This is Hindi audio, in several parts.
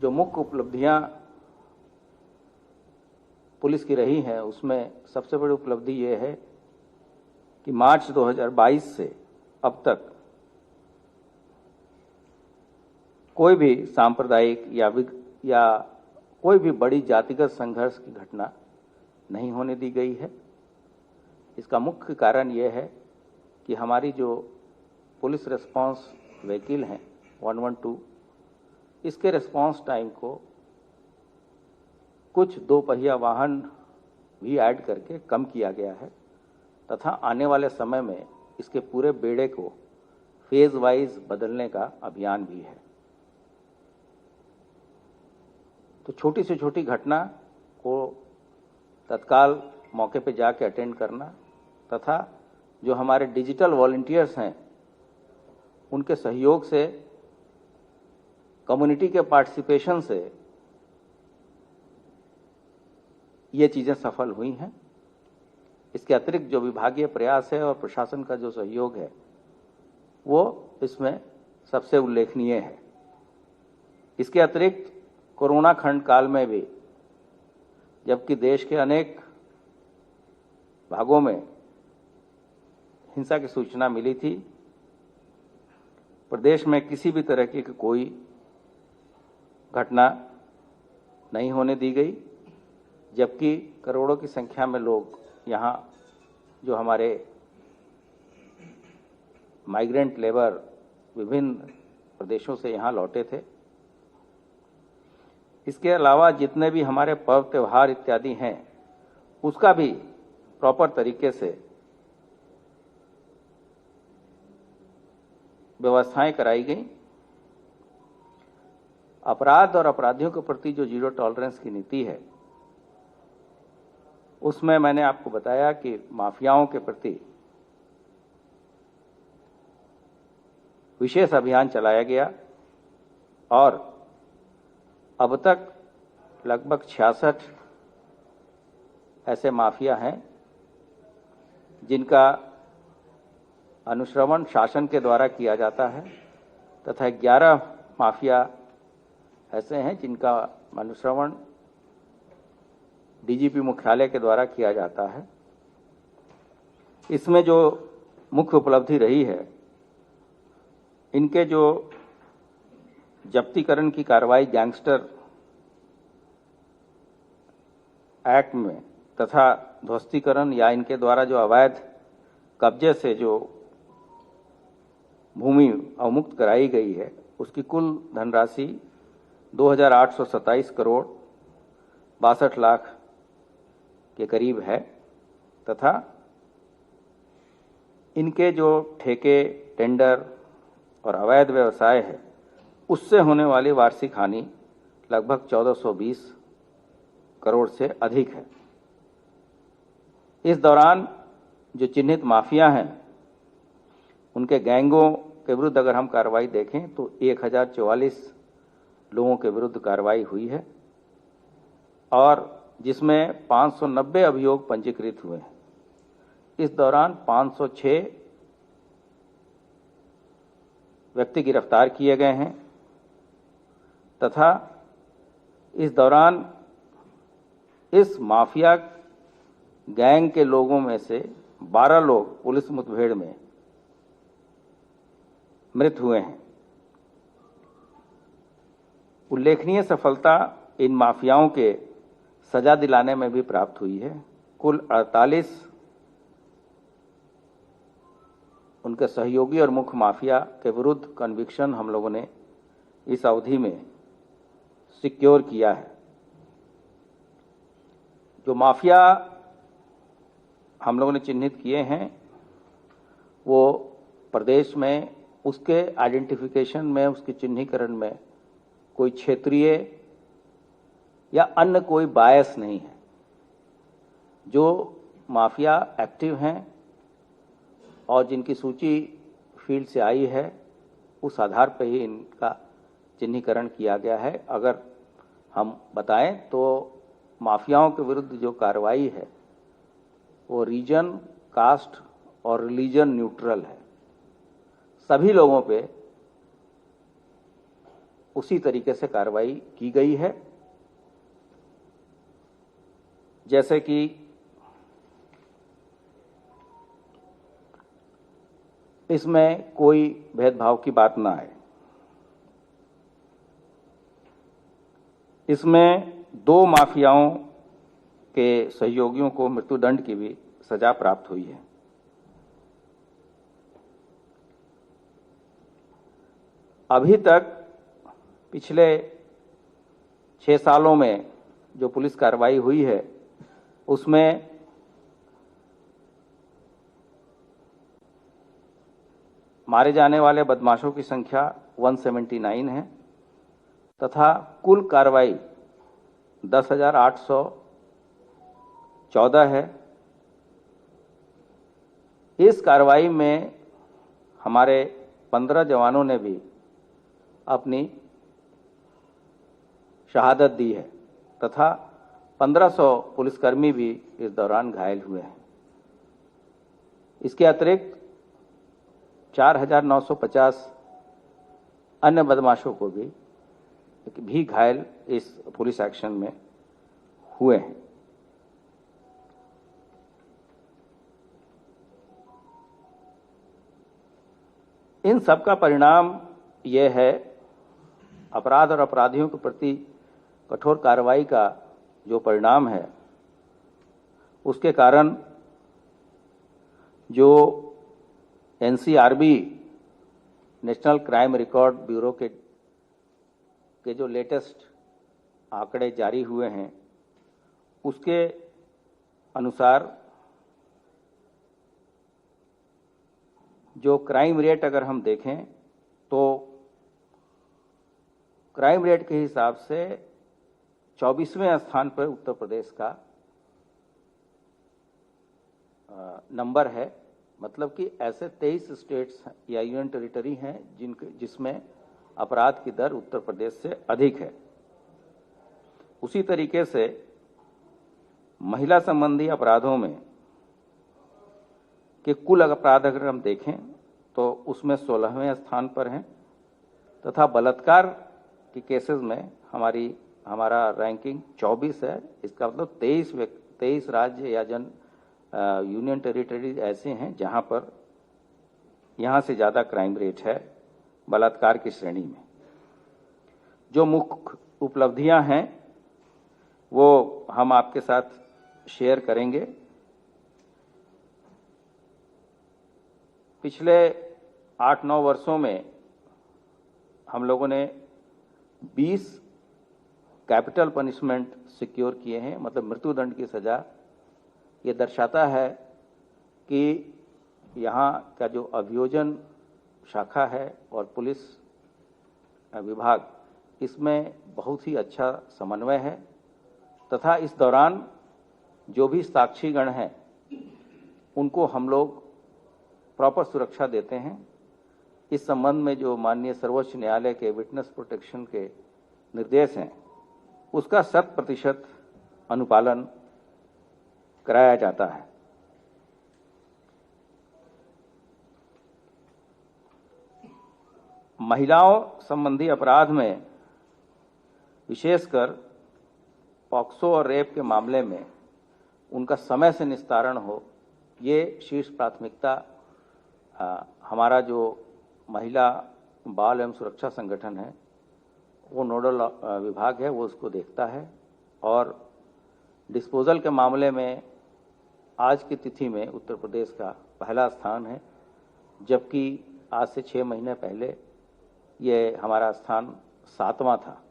जो मुख्य उपलब्धियां पुलिस की रही हैं उसमें सबसे बड़ी उपलब्धि ये है कि मार्च 2022 से अब तक कोई भी सांप्रदायिक या कोई भी बड़ी जातिगत संघर्ष की घटना नहीं होने दी गई है। इसका मुख्य कारण यह है कि हमारी जो पुलिस रिस्पांस व्हीकल हैं 112, इसके रिस्पांस टाइम को कुछ दो पहिया वाहन भी ऐड करके कम किया गया है तथा आने वाले समय में इसके पूरे बेड़े को फेज वाइज बदलने का अभियान भी है। तो छोटी से छोटी घटना को तत्काल मौके पर जाके अटेंड करना तथा जो हमारे डिजिटल वॉलंटियर्स हैं उनके सहयोग से, कम्युनिटी के पार्टिसिपेशन से ये चीज़ें सफल हुई हैं। इसके अतिरिक्त जो विभागीय प्रयास है और प्रशासन का जो सहयोग है वो इसमें सबसे उल्लेखनीय है। इसके अतिरिक्त कोरोना खंड काल में भी, जबकि देश के अनेक भागों में हिंसा की सूचना मिली थी, प्रदेश में किसी भी तरह की कोई घटना नहीं होने दी गई, जबकि करोड़ों की संख्या में लोग यहाँ जो हमारे माइग्रेंट लेबर विभिन्न प्रदेशों से यहाँ लौटे थे। इसके अलावा जितने भी हमारे पर्व त्यौहार इत्यादि हैं उसका भी प्रॉपर तरीके से व्यवस्थाएं कराई गई। अपराध और अपराधियों के प्रति जो जीरो टॉलरेंस की नीति है उसमें मैंने आपको बताया कि माफियाओं के प्रति विशेष अभियान चलाया गया और अब तक लगभग 66 ऐसे माफिया हैं जिनका अनुश्रवण शासन के द्वारा किया जाता है तथा 11 माफिया ऐसे हैं जिनका अनुश्रवण डीजीपी मुख्यालय के द्वारा किया जाता है। इसमें जो मुख्य उपलब्धि रही है, इनके जो जब्तीकरण की कार्रवाई गैंगस्टर एक्ट में तथा ध्वस्तीकरण या इनके द्वारा जो अवैध कब्जे से जो भूमि अवमुक्त कराई गई है उसकी कुल धनराशि 2,827 करोड़ 62 लाख के करीब है तथा इनके जो ठेके, टेंडर और अवैध व्यवसाय है उससे होने वाली वार्षिक हानि लगभग 1420 करोड़ से अधिक है। इस दौरान जो चिन्हित माफिया हैं उनके गैंगों के विरुद्ध अगर हम कार्रवाई देखें तो 1044 लोगों के विरुद्ध कार्रवाई हुई है और जिसमें 590 अभियोग पंजीकृत हुए हैं। इस दौरान 506 व्यक्ति गिरफ्तार किए गए हैं तथा इस दौरान इस माफिया गैंग के लोगों में से 12 लोग पुलिस मुठभेड़ में मृत हुए हैं। उल्लेखनीय सफलता इन माफियाओं के सजा दिलाने में भी प्राप्त हुई है। कुल 48 उनके सहयोगी और मुख्य माफिया के विरुद्ध कन्विक्शन हम लोगों ने इस अवधि में सिक्योर किया है। जो माफिया हम लोगों ने चिन्हित किए हैं वो प्रदेश में उसके आइडेंटिफिकेशन में, उसके चिन्हीकरण में कोई क्षेत्रीय या अन्य कोई बायस नहीं है। जो माफिया एक्टिव हैं और जिनकी सूची फील्ड से आई है उस आधार पर ही इनका चिन्हीकरण किया गया है। अगर हम बताएं तो माफियाओं के विरुद्ध जो कार्रवाई है वो रीजन, कास्ट और रिलीजन न्यूट्रल है। सभी लोगों पे उसी तरीके से कार्रवाई की गई है। जैसे कि इसमें कोई भेदभाव की बात ना आए। इसमें 2 माफियाओं के सहयोगियों को मृत्युदंड की भी सजा प्राप्त हुई है। अभी तक पिछले 6 सालों में जो पुलिस कार्रवाई हुई है उसमें मारे जाने वाले बदमाशों की संख्या 179 है तथा कुल कार्रवाई 10,814 है। इस कार्रवाई में हमारे 15 जवानों ने भी अपनी शहादत दी है तथा 1500 पुलिसकर्मी भी इस दौरान घायल हुए हैं। इसके अतिरिक्त 4,950 अन्य बदमाशों को भी घायल इस पुलिस एक्शन में हुए हैं। इन सब का परिणाम यह है, अपराध और अपराधियों के प्रति कठोर कार्रवाई का जो परिणाम है उसके कारण जो NCRB national crime record bureau के जो लेटेस्ट आंकड़े जारी हुए हैं उसके अनुसार जो क्राइम रेट अगर हम देखें तो क्राइम रेट के हिसाब से 24वें स्थान पर उत्तर प्रदेश का नंबर है। मतलब कि ऐसे 23 स्टेट्स या यूनियन टेरिटरी हैं जिसमें अपराध की दर उत्तर प्रदेश से अधिक है। उसी तरीके से महिला संबंधी अपराधों में कि कुल अपराध अगर हम देखें तो उसमें 16वें स्थान पर हैं तथा बलात्कार की केसेस में हमारा रैंकिंग 24 है। इसका मतलब 23 राज्य या यूनियन टेरिटरी ऐसे हैं जहां पर यहां से ज्यादा क्राइम रेट है बलात्कार की श्रेणी में। जो मुख्य उपलब्धियां हैं वो हम आपके साथ शेयर करेंगे। पिछले 8-9 वर्षों में हम लोगों ने 20 कैपिटल पनिशमेंट सिक्योर किए हैं, मतलब मृत्युदंड की सजा। ये दर्शाता है कि यहाँ का जो अभियोजन शाखा है और पुलिस विभाग, इसमें बहुत ही अच्छा समन्वय है तथा इस दौरान जो भी साक्षीगण हैं उनको हम लोग प्रॉपर सुरक्षा देते हैं। इस संबंध में जो माननीय सर्वोच्च न्यायालय के विटनेस प्रोटेक्शन के निर्देश हैं उसका 100% अनुपालन कराया जाता है। महिलाओं संबंधी अपराध में विशेषकर पॉक्सो और रेप के मामले में उनका समय से निस्तारण हो, ये शीर्ष प्राथमिकता हमारा जो महिला बाल एवं सुरक्षा संगठन है वो नोडल विभाग है, वो उसको देखता है। और डिस्पोजल के मामले में आज की तिथि में उत्तर प्रदेश का पहला स्थान है, जबकि आज से 6 महीने पहले ये हमारा स्थान 7वां था।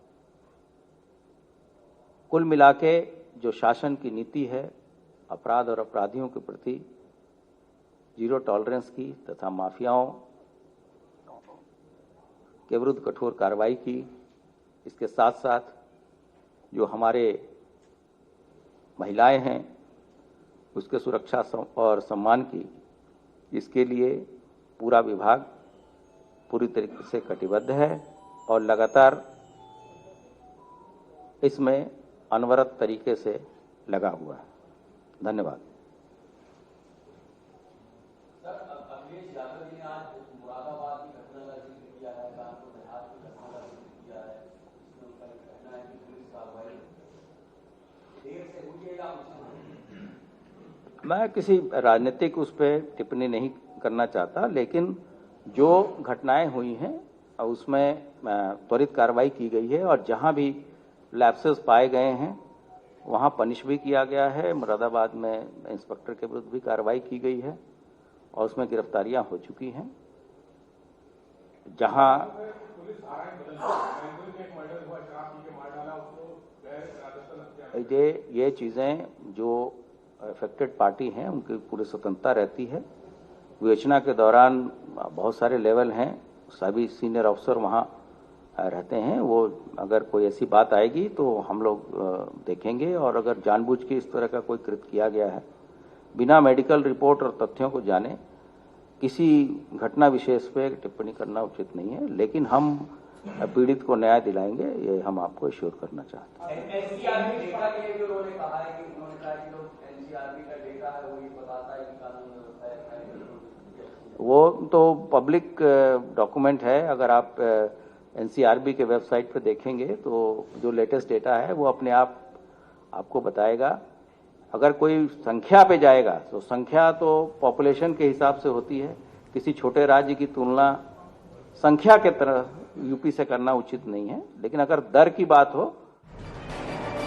कुल मिलाके जो शासन की नीति है अपराध और अपराधियों के प्रति जीरो टॉलरेंस की तथा माफियाओं के विरुद्ध कठोर कार्रवाई की, इसके साथ साथ जो हमारे महिलाएं हैं उसके सुरक्षा और सम्मान की, इसके लिए पूरा विभाग पूरी तरीके से कटिबद्ध है और लगातार इसमें अनवरत तरीके से लगा हुआ है। धन्यवाद। अखिलेश यादव जी ने आज मुरादाबाद की घटना का जिक्र किया है, कानपुर देहात की घटना का जिक्र किया है, मैं किसी राजनीतिक उस पर टिप्पणी नहीं करना चाहता, लेकिन जो घटनाएं हुई हैं उसमें त्वरित कार्रवाई की गई है और जहां भी लैप्सेस पाए गए हैं वहां पनिश भी किया गया है। मुरादाबाद में इंस्पेक्टर के विरुद्ध भी कार्रवाई की गई है और उसमें गिरफ्तारियां हो चुकी हैं। जहां ये चीजें जो अफेक्टेड पार्टी हैं उनकी पूरी स्वतंत्रता रहती है। विवेचना के दौरान बहुत सारे लेवल हैं, सभी सीनियर अफसर वहां रहते हैं। वो अगर कोई ऐसी बात आएगी तो हम लोग देखेंगे, और अगर जानबूझ के इस तरह का कोई कृत्य किया गया है बिना मेडिकल रिपोर्ट और तथ्यों को जाने किसी घटना विशेष पे टिप्पणी करना उचित नहीं है। लेकिन हम पीड़ित को न्याय दिलाएंगे, ये हम आपको एश्योर करना चाहते हैं। एनसीआरबी डेटा के लिए जो उन्होंने कहा है कि जो एनसीआरबी का डेटा है वो ये बताता है कि कानून व्यवस्था है, वो तो पब्लिक डॉक्यूमेंट है। अगर आप एनसीआरबी के वेबसाइट पर देखेंगे तो जो लेटेस्ट डेटा है वो अपने आप आपको बताएगा। अगर कोई संख्या पे जाएगा तो संख्या तो पॉपुलेशन के हिसाब से होती है, किसी छोटे राज्य की तुलना संख्या के तरह यूपी से करना उचित नहीं है। लेकिन अगर दर की बात हो